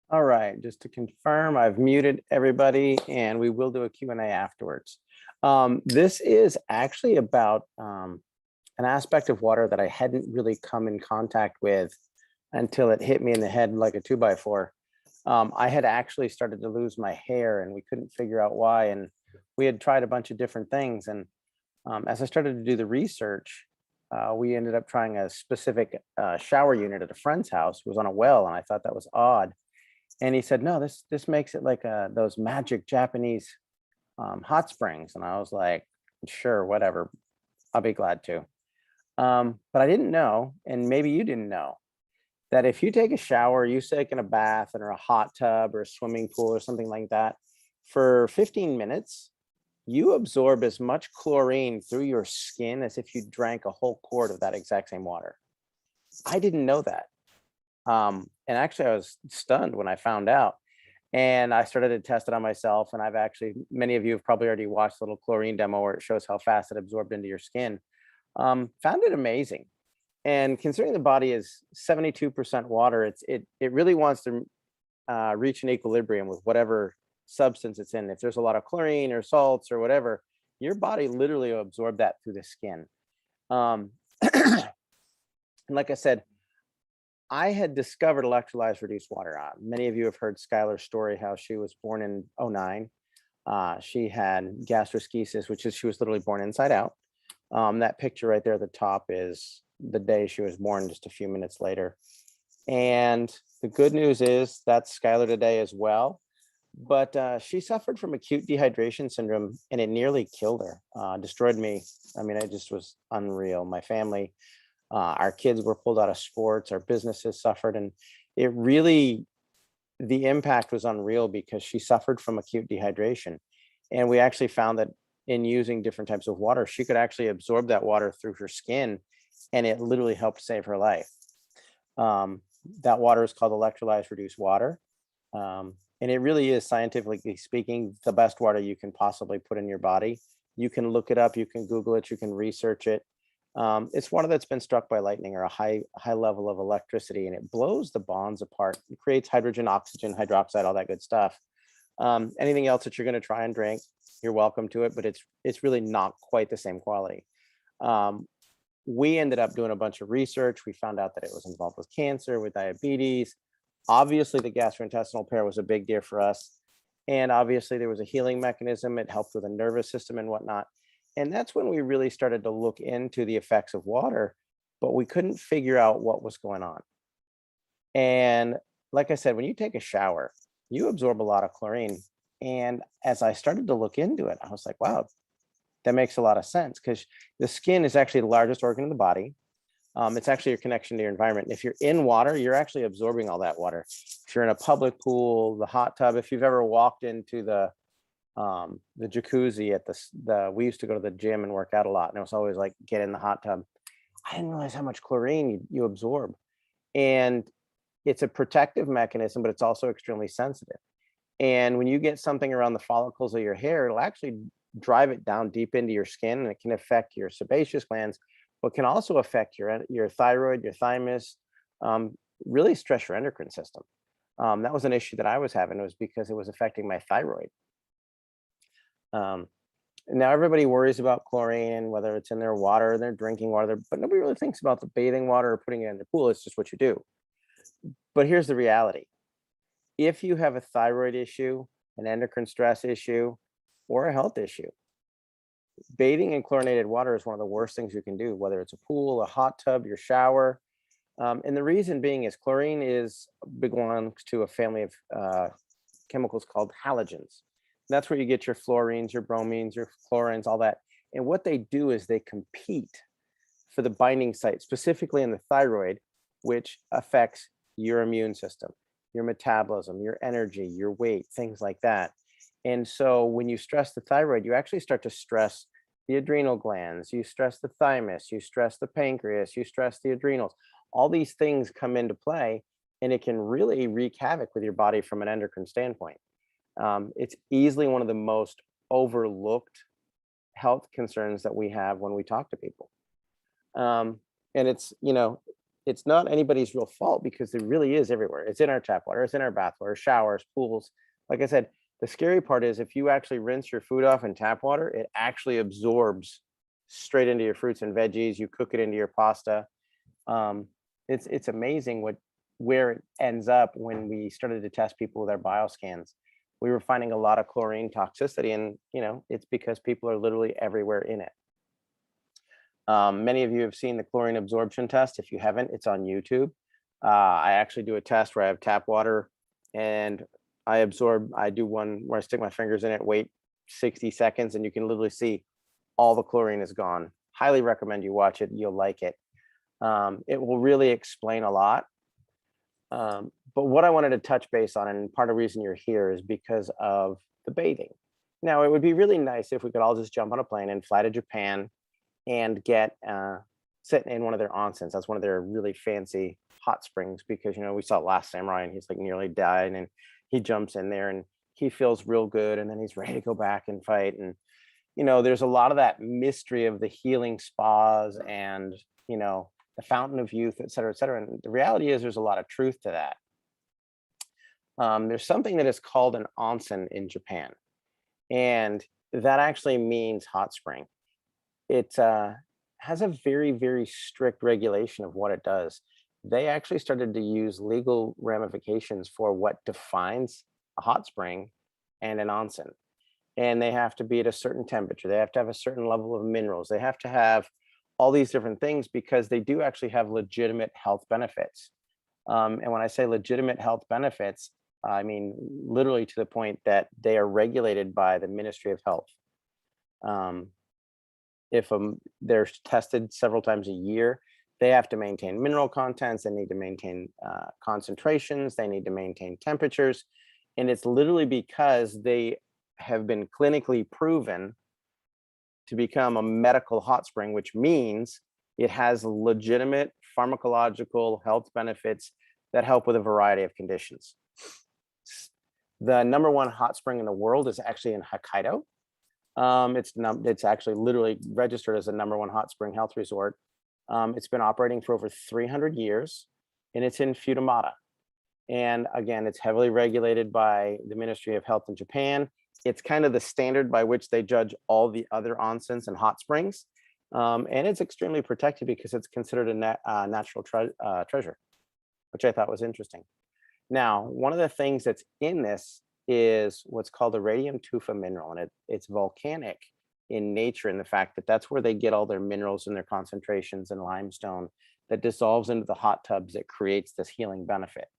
All right, just to confirm, I've muted everybody and we will do a Q&A afterwards. This is actually about an aspect of water that I hadn't really come in contact with until it hit me in the head like a 2x4. I had actually started to lose my hair and we couldn't figure out why. And we had tried a bunch of different things. And as I started to do the research, we ended up trying a specific shower unit at a friend's house. It was on a well, and I thought that was odd. And he said, "No, this makes it like those magic Japanese hot springs." And I was like, "Sure, whatever. I'll be glad to." But I didn't know, and maybe you didn't know, that if you take a shower, you take in a bath or a hot tub or a swimming pool or something like that, for 15 minutes, you absorb as much chlorine through your skin as if you drank a whole quart of that exact same water. I didn't know that. And actually, I was stunned when I found out. And I started to test it on myself. And I've actually, many of you have probably already watched the little chlorine demo where it shows how fast it absorbed into your skin. Found it amazing. And considering the body is 72% water, it really wants to reach an equilibrium with whatever substance it's in. If there's a lot of chlorine or salts or whatever, your body literally will absorb that through the skin. Um, and like I said, I had discovered electrolyzed reduced water. Many of you have heard Skylar's story, how she was born in '09. She had gastroschisis, which is she was literally born inside out. That picture right there at the top is the day she was born, just a few minutes later. And the good news is that's Skylar today as well. But she suffered from acute dehydration syndrome and it nearly killed her, destroyed me. I mean, it just was unreal. My family, our kids were pulled out of sports, our businesses suffered. And it really, the impact was unreal because she suffered from acute dehydration. And we actually found that in using different types of water, she could actually absorb that water through her skin and it literally helped save her life. That water is called electrolyzed reduced water. And it really is, scientifically speaking, the best water you can possibly put in your body. You can look it up, you can Google it, you can research it. It's water that's been struck by lightning or a high level of electricity, and it blows the bonds apart. It creates hydrogen, oxygen, hydroxide, all that good stuff. Anything else that you're going to try and drink, you're welcome to it, but it's really not quite the same quality. We ended up doing a bunch of research. We found out that it was involved with cancer, with diabetes. Obviously, the gastrointestinal pair was a big deal for us. And obviously, there was a healing mechanism. It helped with the nervous system and whatnot. And that's when we really started to look into the effects of water, but we couldn't figure out what was going on. And like I said, when you take a shower, you absorb a lot of chlorine. And as I started to look into it, I was like, wow, that makes a lot of sense because the skin is actually the largest organ in the body. It's actually your connection to your environment. If you're in water, you're actually absorbing all that water. If you're in a public pool, the hot tub, if you've ever walked into the jacuzzi at we used to go to the gym and work out a lot, and it was always like get in the hot tub. I didn't realize how much chlorine you absorb, and it's a protective mechanism, but it's also extremely sensitive. And when you get something around the follicles of your hair, it'll actually drive it down deep into your skin, and it can affect your sebaceous glands, but can also affect your thyroid, your thymus, really stress your endocrine system. That was an issue that I was having. It was because it was affecting my thyroid. Now everybody worries about chlorine, whether it's in their water or their drinking water, but nobody really thinks about the bathing water or putting it in the pool. It's just what you do. But here's the reality. If you have a thyroid issue, an endocrine stress issue, or a health issue, bathing in chlorinated water is one of the worst things you can do, whether it's a pool, a hot tub, your shower. And the reason being is chlorine belongs to a family of chemicals called halogens. That's where you get your fluorines, your bromines, your chlorines, all that. And what they do is they compete for the binding site, specifically in the thyroid, which affects your immune system, your metabolism, your energy, your weight, things like that. And so when you stress the thyroid, you actually start to stress the adrenal glands, you stress the thymus, you stress the pancreas, you stress the adrenals. All these things come into play, and it can really wreak havoc with your body from an endocrine standpoint. It's easily one of the most overlooked health concerns that we have when we talk to people. And it's, it's not anybody's real fault because it really is everywhere. It's in our tap water, it's in our bath water, showers, pools. Like I said, the scary part is if you actually rinse your food off in tap water, it actually absorbs straight into your fruits and veggies. You cook it into your pasta. Um, it's amazing where it ends up. When we started to test people with our bioscans, we were finding a lot of chlorine toxicity, and it's because people are literally everywhere in it. Many of you have seen the chlorine absorption test. If you haven't, it's on YouTube. I actually do a test where I have tap water and I do one where I stick my fingers in it, wait 60 seconds, and you can literally see all the chlorine is gone. Highly recommend you watch it. You'll like it. It will really explain a lot. But what I wanted to touch base on, and part of the reason you're here, is because of the bathing. Now, it would be really nice if we could all just jump on a plane and fly to Japan and sit in one of their onsens. That's one of their really fancy hot springs, because we saw Last Samurai and he's like nearly died, and he jumps in there and he feels real good, and then he's ready to go back and fight. And there's a lot of that mystery of the healing spas and the fountain of youth, et cetera, et cetera. And the reality is there's a lot of truth to that. There's something that is called an onsen in Japan, and that actually means hot spring. It has a very, very strict regulation of what it does. They actually started to use legal ramifications for what defines a hot spring and an onsen. And they have to be at a certain temperature. They have to have a certain level of minerals. They have to have all these different things because they do actually have legitimate health benefits. And when I say legitimate health benefits, I mean literally to the point that they are regulated by the Ministry of Health. If they're tested several times a year, they have to maintain mineral contents, they need to maintain concentrations, they need to maintain temperatures. And it's literally because they have been clinically proven to become a medical hot spring, which means it has legitimate pharmacological health benefits that help with a variety of conditions. The #1 hot spring in the world is actually in Hokkaido. It's actually literally registered as the #1 hot spring health resort. It's been operating for over 300 years, and it's in Futamata. And again, it's heavily regulated by the Ministry of Health in Japan. It's kind of the standard by which they judge all the other onsens and hot springs. And it's extremely protected because it's considered a natural treasure, which I thought was interesting. Now, one of the things that's in this is what's called a radium tufa mineral, and it's volcanic in nature, in the fact that that's where they get all their minerals and their concentrations in limestone that dissolves into the hot tubs that creates this healing benefit.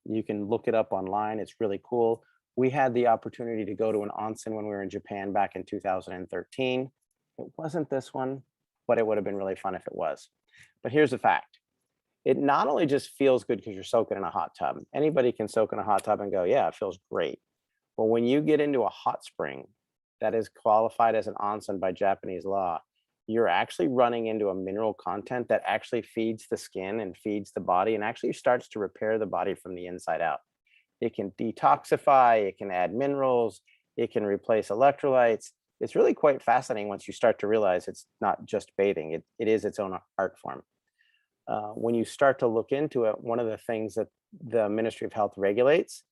You can look it up online. It's really cool. We had the opportunity to go to an onsen when we were in Japan back in 2013. It wasn't this one, but it would have been really fun if it was. But here's the fact. It not only just feels good because you're soaking in a hot tub. Anybody can soak in a hot tub and go, yeah, it feels great. But when you get into a hot spring that is qualified as an onsen by Japanese law, you're actually running into a mineral content that actually feeds the skin and feeds the body and actually starts to repair the body from the inside out. It can detoxify, it can add minerals, it can replace electrolytes. It's really quite fascinating once you start to realize it's not just bathing, it is its own art form. When you start to look into it, one of the things that the Ministry of Health regulates,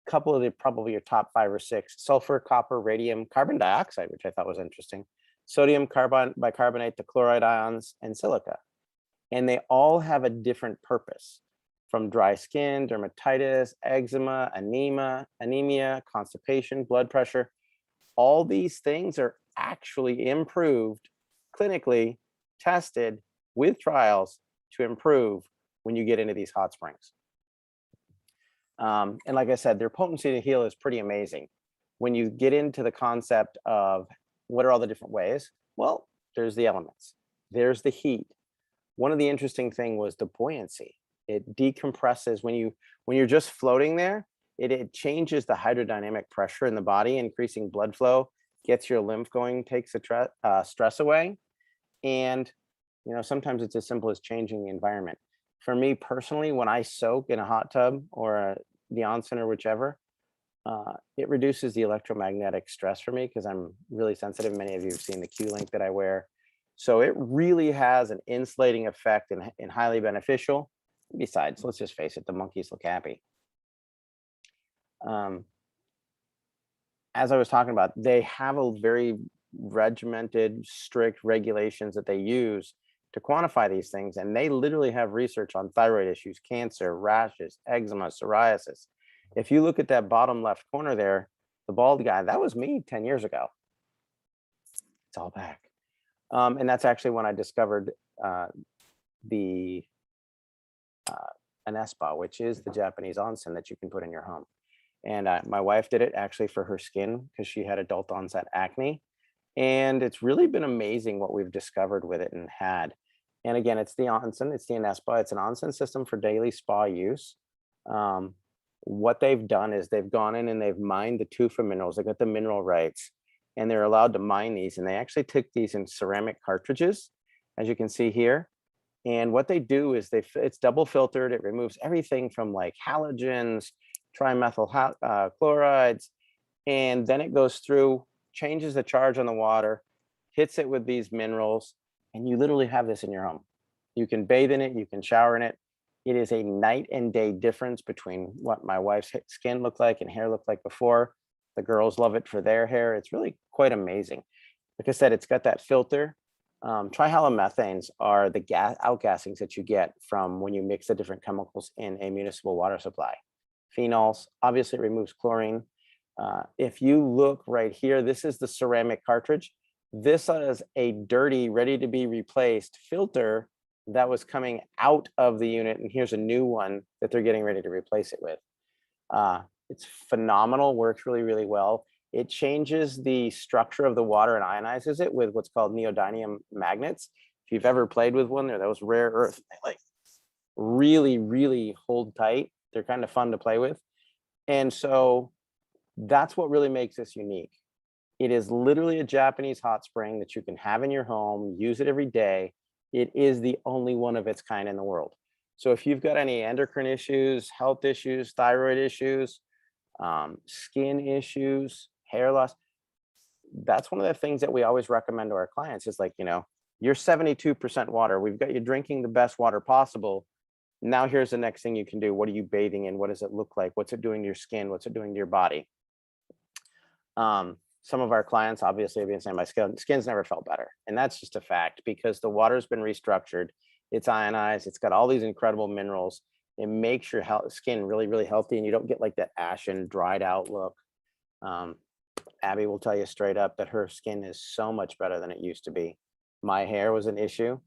a couple of probably your top 5 or 6, sulfur, copper, radium, carbon dioxide, which I thought was interesting, sodium bicarbonate, the chloride ions, and silica. And they all have a different purpose, from dry skin, dermatitis, eczema, anemia, constipation, blood pressure. All these things are actually improved, clinically tested with trials to improve when you get into these hot springs. And like I said, their potency to heal is pretty amazing. When you get into the concept of what are all the different ways, well, there's the elements, there's the heat. One of the interesting things was the buoyancy. It decompresses when you're just floating there. It changes the hydrodynamic pressure in the body, increasing blood flow, gets your lymph going, takes the stress away. And sometimes it's as simple as changing the environment. For me personally, when I soak in a hot tub or the onsen or whichever, it reduces the electromagnetic stress for me because I'm really sensitive. Many of you have seen the Q-link that I wear. So it really has an insulating effect and highly beneficial. Besides, let's just face it, the monkeys look happy. Um, as I was talking about, they have a very regimented, strict regulations that they use to quantify these things. And they literally have research on thyroid issues, cancer, rashes, eczema, psoriasis. If you look at that bottom left corner there, the bald guy, that was me 10 years ago. It's all back. And that's actually when I discovered the Anespa, which is the Japanese onsen that you can put in your home. And my wife did it actually for her skin because she had adult onset acne. And it's really been amazing what we've discovered with it and had. And again, it's the onsen, it's the Anespa, it's an onsen system for daily spa use. What they've done is they've gone in and they've mined the tufa minerals. They got the mineral rights and they're allowed to mine these. And they actually took these in ceramic cartridges, as you can see here. And what they do is it's double filtered. It removes everything from like halogens, trimethyl chlorides, and then it goes through, changes the charge on the water, hits it with these minerals, and you literally have this in your home. You can bathe in it, you can shower in it. It is a night and day difference between what my wife's skin looked like and hair looked like before. The girls love it for their hair. It's really quite amazing. Like I said, it's got that filter. Trihalomethanes are the outgassings that you get from when you mix the different chemicals in a municipal water supply. Phenols, obviously it removes chlorine. If you look right here, this is the ceramic cartridge. This is a dirty, ready to be replaced filter that was coming out of the unit. And here's a new one that they're getting ready to replace it with. It's phenomenal, works really, really well. It changes the structure of the water and ionizes it with what's called neodymium magnets. If you've ever played with one, they're those rare earth, they like really, really hold tight. They're kind of fun to play with. And so that's what really makes this unique. It is literally a Japanese hot spring that you can have in your home, use it every day. It is the only one of its kind in the world. So if you've got any endocrine issues, health issues, thyroid issues, skin issues, hair loss, that's one of the things that we always recommend to our clients is like, you're 72% water. We've got you drinking the best water possible. Now here's the next thing you can do. What are you bathing in? What does it look like? What's it doing to your skin? What's it doing to your body? Some of our clients obviously have been saying my skin's never felt better. And that's just a fact because the water's been restructured. It's ionized. It's got all these incredible minerals. It makes your skin really, really healthy and you don't get like that ashen, dried out look. Abby will tell you straight up that her skin is so much better than it used to be. My hair was an issue.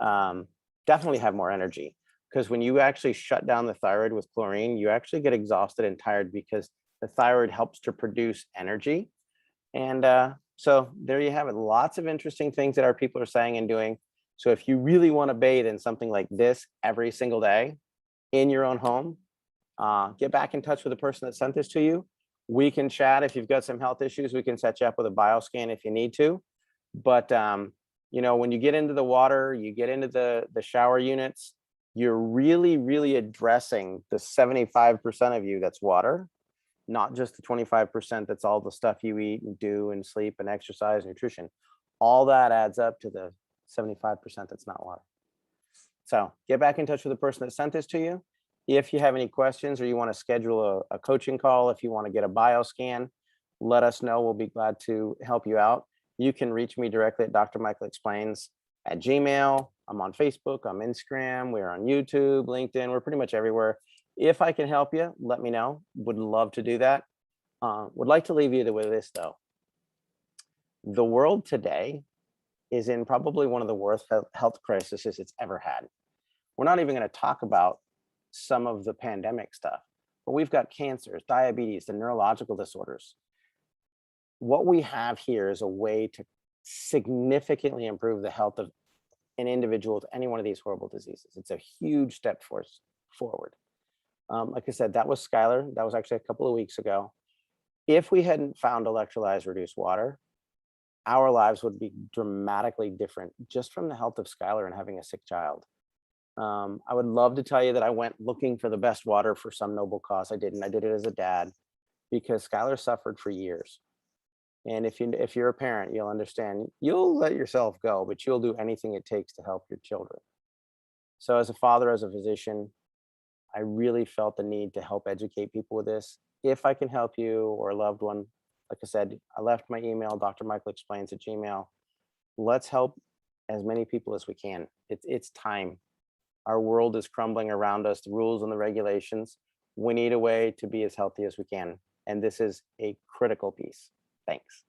Definitely have more energy because when you actually shut down the thyroid with chlorine, you actually get exhausted and tired because the thyroid helps to produce energy. And so there you have it. Lots of interesting things that our people are saying and doing. So if you really want to bathe in something like this every single day in your own home, get back in touch with the person that sent this to you. We can chat. If you've got some health issues, we can set you up with a bioscan if you need to. But, when you get into the water, you get into the shower units, you're really, really addressing the 75% of you that's water, not just the 25% that's all the stuff you eat and do and sleep and exercise, nutrition. All that adds up to the 75% that's not water. So get back in touch with the person that sent this to you. If you have any questions or you want to schedule a coaching call, if you want to get a bioscan, let us know. We'll be glad to help you out. You can reach me directly at Dr. Michael Explains at Gmail. I'm on Facebook, I'm Instagram, we're on YouTube, LinkedIn, we're pretty much everywhere. If I can help you, let me know. Would love to do that. Would like to leave you with this though. The world today is in probably one of the worst health crises it's ever had. We're not even going to talk about some of the pandemic stuff, but we've got cancers, diabetes, the neurological disorders. What we have here is a way to significantly improve the health of an individual with any one of these horrible diseases. It's a huge step forward. Like I said, that was Skylar. That was actually a couple of weeks ago. If we hadn't found electrolyzed reduced water, our lives would be dramatically different just from the health of Skylar and having a sick child. I would love to tell you that I went looking for the best water for some noble cause. I didn't. I did it as a dad because Skylar suffered for years. And if you're a parent, you'll understand. You'll let yourself go, but you'll do anything it takes to help your children. So as a father, as a physician, I really felt the need to help educate people with this. If I can help you or a loved one, like I said, I left my email, Dr. Michael Explains at Gmail. Let's help as many people as we can. It's time. Our world is crumbling around us, the rules and the regulations. We need a way to be as healthy as we can. And this is a critical piece. Thanks.